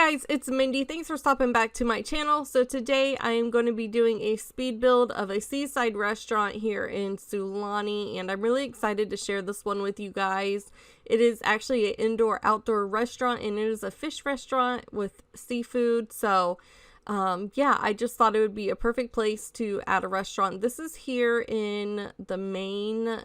guys, it's Mindy. Thanks for stopping back to my channel. So today I am going to be doing a speed build of a seaside restaurant here in Sulani, and I'm really excited to share this one with you guys. It is actually an indoor-outdoor restaurant, and it is a fish restaurant with seafood. So yeah, I just thought it would be a perfect place to add a restaurant. This is here in the main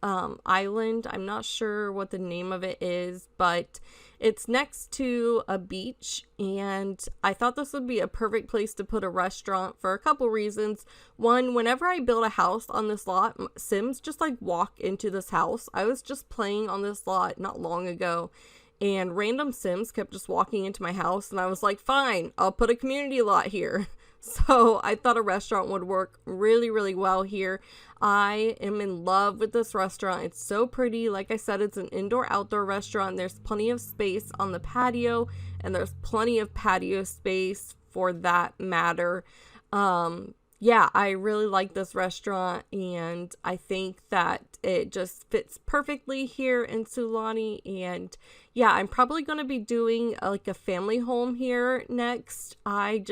island. I'm not sure what the name of it is, but it's next to a beach, and I thought this would be a perfect place to put a restaurant for a couple reasons. One, whenever I build a house on this lot, Sims just like walk into this house. I was just playing on this lot not long ago, and random Sims kept just walking into my house, and I was like, fine, I'll put a community lot here. So I thought a restaurant would work really, really well here. I am in love with this restaurant. It's so pretty. Like I said, it's an indoor-outdoor restaurant. There's plenty of space on the patio, and there's plenty of patio space for that matter. Yeah, I really like this restaurant, and I think that it just fits perfectly here in Sulani. And yeah, I'm probably going to be doing like a family home here next. I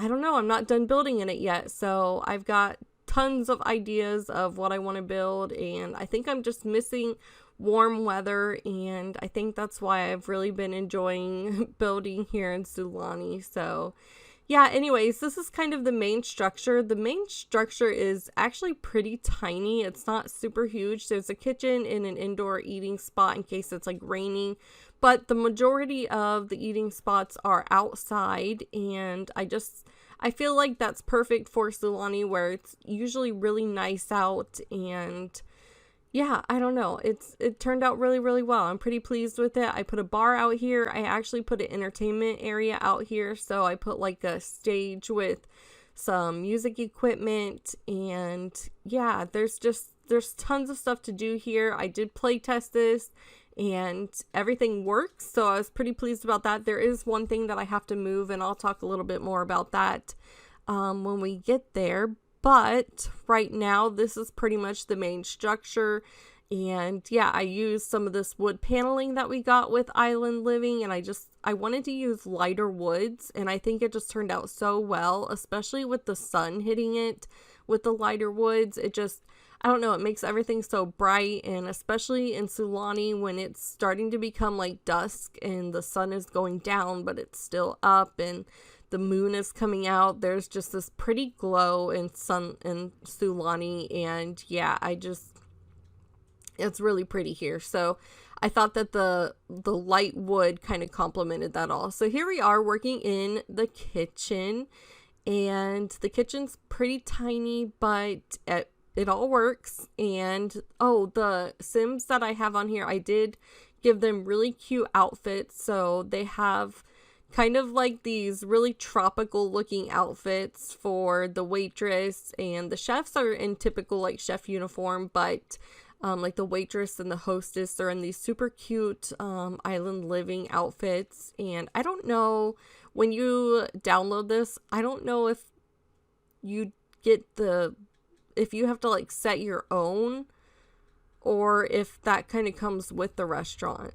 don't know, I'm not done building in it yet, so I've got tons of ideas of what I want to build, and I think I'm just missing warm weather, and I think that's why I've really been enjoying building here in Sulani. So yeah, anyways, this is kind of the main structure. The main structure is actually pretty tiny. It's not super huge. There's a kitchen and an indoor eating spot in case it's like raining, but the majority of the eating spots are outside, and I feel like that's perfect for Sulani, where it's usually really nice out. And yeah, I don't know, it turned out really, really well. I'm pretty pleased with it. I put a bar out here. I actually put an entertainment area out here, so I put like a stage with some music equipment, and yeah, there's tons of stuff to do here. I did play test this, and everything works, so I was pretty pleased about that. There is one thing that I have to move, and I'll talk a little bit more about that when we get there. But right now, this is pretty much the main structure. And yeah, I used some of this wood paneling that we got with Island Living, and I wanted to use lighter woods, and I think it just turned out so well, especially with the sun hitting it with the lighter woods. I don't know, it makes everything so bright, and especially in Sulani when it's starting to become like dusk and the sun is going down, but it's still up and the moon is coming out. There's just this pretty glow in Sulani, and yeah, it's really pretty here. So I thought that the light wood kind of complemented that all. So here we are working in the kitchen, and the kitchen's pretty tiny, but it all works. And oh, the Sims that I have on here, I did give them really cute outfits. So they have kind of like these really tropical looking outfits for the waitress, and the chefs are in typical like chef uniform, but like the waitress and the hostess are in these super cute Island Living outfits. And I don't know, when you download this, I don't know if you get if you have to like set your own, or if that kind of comes with the restaurant.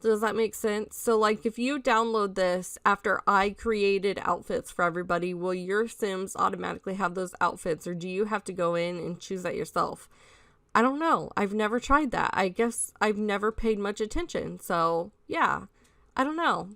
Does that make sense? So like if you download this after I created outfits for everybody, will your Sims automatically have those outfits, or do you have to go in and choose that yourself? I don't know. I've never tried that. I guess I've never paid much attention. So yeah, I don't know.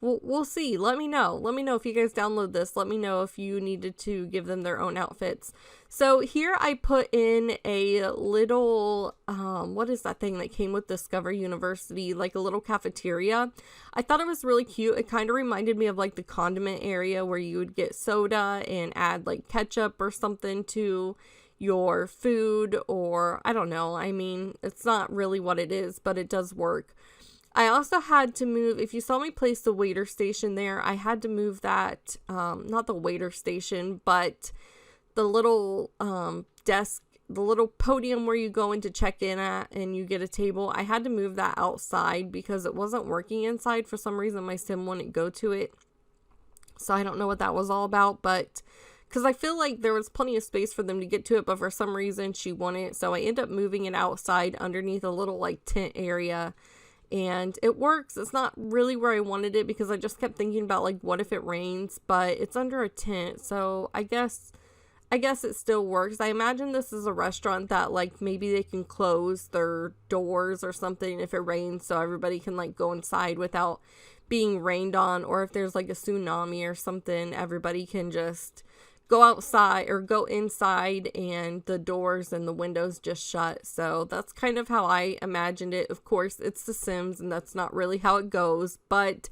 We'll see. Let me know. Let me know if you guys download this. Let me know if you needed to give them their own outfits. So here I put in a little, what is that thing that came with Discover University? Like a little cafeteria. I thought it was really cute. It kind of reminded me of like the condiment area where you would get soda and add like ketchup or something to your food, or I don't know. I mean, it's not really what it is, but it does work. I also had to move, if you saw me place the waiter station there, I had to move that, not the waiter station, but the little desk, the little podium where you go in to check in at and you get a table. I had to move that outside because it wasn't working inside. For some reason, my Sim wouldn't go to it. So I don't know what that was all about, but because I feel like there was plenty of space for them to get to it, but for some reason she wouldn't. So I ended up moving it outside underneath a little like tent area. and it works. It's not really where I wanted it because I just kept thinking about like what if it rains, but it's under a tent, so I guess it still works. I imagine this is a restaurant that like maybe they can close their doors or something if it rains, so everybody can like go inside without being rained on, or if there's like a tsunami or something, everybody can just go outside or go inside and the doors and the windows just shut. So that's kind of how I imagined it. Of course, it's The Sims and that's not really how it goes, but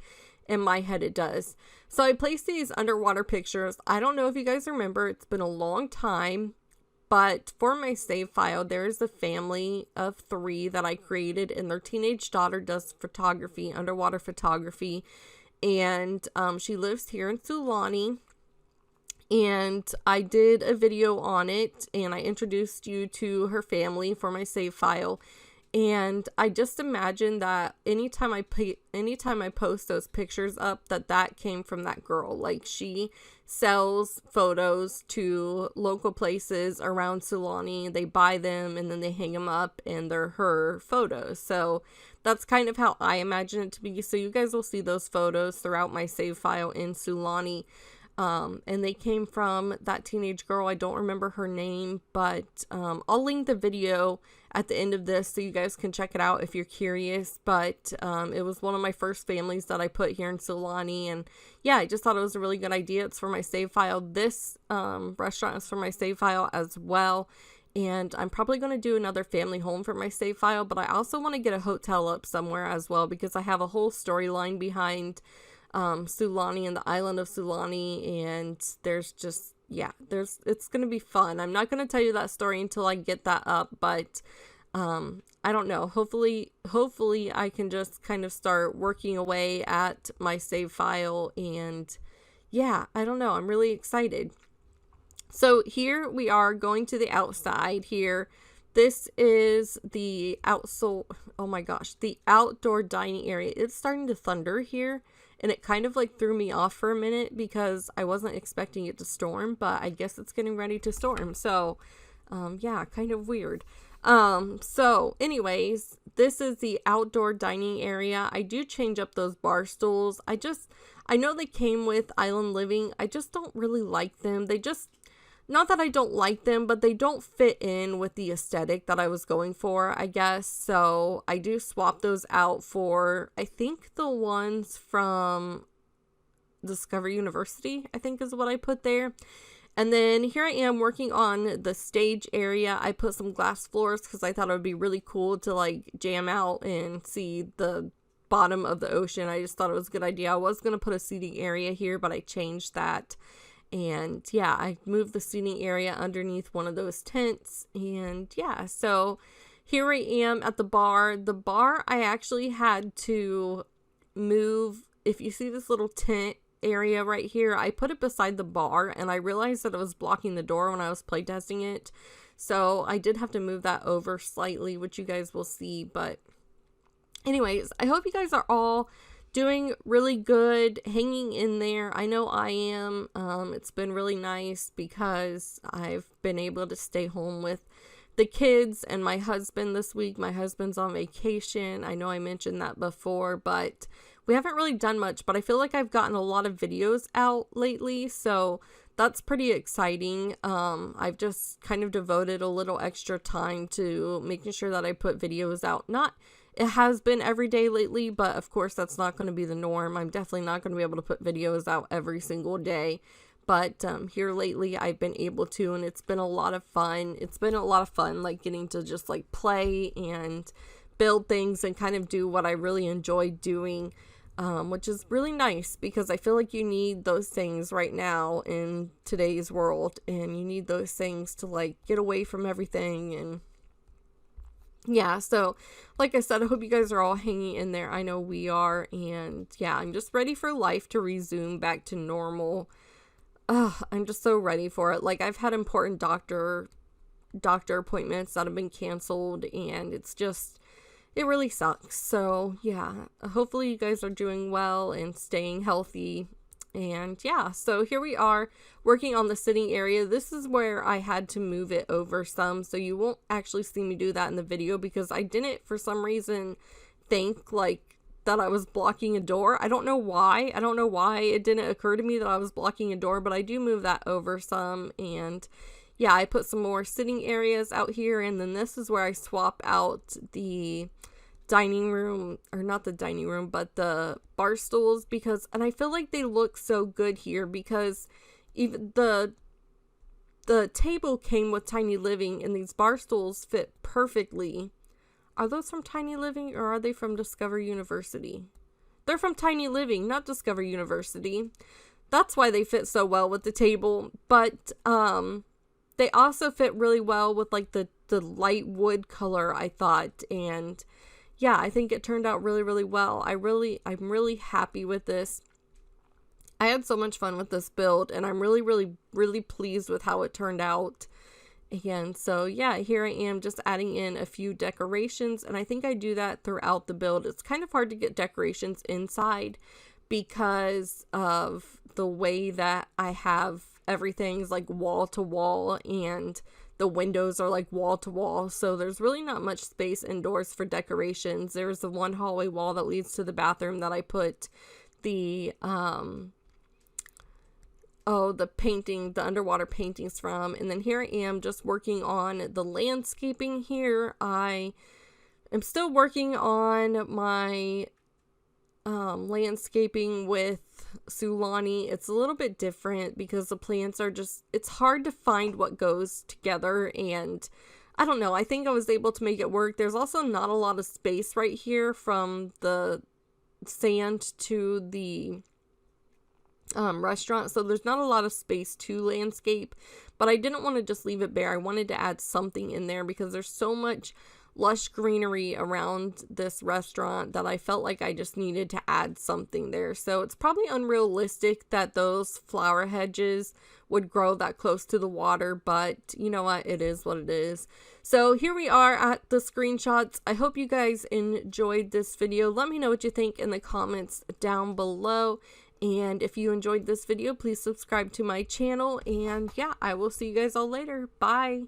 in my head it does. So I placed these underwater pictures. I don't know if you guys remember, it's been a long time, but for my save file, there's a family of 3 that I created, and their teenage daughter does photography, underwater photography, and she lives here in Sulani. And I did a video on it, and I introduced you to her family for my save file. And I just imagine that anytime I post those pictures up, that came from that girl. Like, she sells photos to local places around Sulani. They buy them and then they hang them up, and they're her photos. So that's kind of how I imagine it to be. So you guys will see those photos throughout my save file in Sulani. And they came from that teenage girl. I don't remember her name, but I'll link the video at the end of this so you guys can check it out if you're curious. But it was one of my first families that I put here in Sulani, and yeah, I just thought it was a really good idea. It's for my save file. This restaurant is for my save file as well, and I'm probably going to do another family home for my save file, but I also want to get a hotel up somewhere as well, because I have a whole storyline behind Sulani and the island of Sulani, and there's just, yeah, it's gonna be fun. I'm not gonna tell you that story until I get that up, but I don't know, hopefully I can just kind of start working away at my save file, and yeah, I don't know, I'm really excited. So here we are going to the outside here. This is the the outdoor dining area. It's starting to thunder here, and it kind of like threw me off for a minute because I wasn't expecting it to storm, but I guess it's getting ready to storm. So, yeah, kind of weird. So anyways, this is the outdoor dining area. I do change up those bar stools. I know they came with Island Living. I just don't really like them. Not that I don't like them, but they don't fit in with the aesthetic that I was going for, I guess. So I do swap those out for, I think, the ones from Discover University, I think is what I put there. And then here I am working on the stage area. I put some glass floors because I thought it would be really cool to like jam out and see the bottom of the ocean. I just thought it was a good idea. I was going to put a seating area here, but I changed that. And yeah, I moved the seating area underneath one of those tents. And yeah, so here I am at the bar. The bar, I actually had to move. If you see this little tent area right here, I put it beside the bar, and I realized that it was blocking the door when I was playtesting it. So I did have to move that over slightly, which you guys will see. But anyways, I hope you guys are all doing really good, hanging in there. I know I am. It's been really nice because I've been able to stay home with the kids and my husband this week. My husband's on vacation. I know I mentioned that before, but we haven't really done much, but I feel like I've gotten a lot of videos out lately, so that's pretty exciting. I've just kind of devoted a little extra time to making sure that I put videos out. It has been every day lately, but of course that's not going to be the norm. I'm definitely not going to be able to put videos out every single day. But here lately I've been able to, and it's been a lot of fun. It's been a lot of fun, like getting to just like play and build things and kind of do what I really enjoy doing, which is really nice because I feel like you need those things right now in today's world, and you need those things to like get away from everything. And yeah, so like I said, I hope you guys are all hanging in there. I know we are, and yeah, I'm just ready for life to resume back to normal. I'm just so ready for it. Like, I've had important doctor appointments that have been canceled, and it really sucks. So yeah, hopefully you guys are doing well and staying healthy. And yeah, so here we are working on the sitting area. This is where I had to move it over some, so you won't actually see me do that in the video because I didn't, for some reason, think like that I was blocking a door. I don't know why. I don't know why it didn't occur to me that I was blocking a door, but I do move that over some. And yeah, I put some more sitting areas out here, and then this is where I swap out the dining room, or not the dining room, but the bar stools, because, and I feel like they look so good here because even the table came with Tiny Living, and these bar stools fit perfectly. Are those from Tiny Living, or are they from Discover University? They're from Tiny Living, not Discover University. That's why they fit so well with the table. But they also fit really well with like the light wood color, I thought. And yeah, I think it turned out really, really well. I'm really happy with this. I had so much fun with this build, and I'm really, really, really pleased with how it turned out. And so yeah, here I am just adding in a few decorations, and I think I do that throughout the build. It's kind of hard to get decorations inside because of the way that I have everything's like wall to wall, and the windows are like wall to wall, so there's really not much space indoors for decorations. There's the one hallway wall that leads to the bathroom that I put the the underwater paintings from. And then here I am just working on the landscaping here. I am still working on my landscaping with Sulani. It's a little bit different because the plants are just, it's hard to find what goes together, and I don't know, I think I was able to make it work. There's also not a lot of space right here from the sand to the restaurant, so there's not a lot of space to landscape, but I didn't want to just leave it bare. I wanted to add something in there because there's so much lush greenery around this restaurant that I felt like I just needed to add something there. So it's probably unrealistic that those flower hedges would grow that close to the water, but you know what, it is what it is. So here we are at the screenshots. I hope you guys enjoyed this video. Let me know what you think in the comments down below. And if you enjoyed this video, please subscribe to my channel. And yeah, I will see you guys all later. Bye.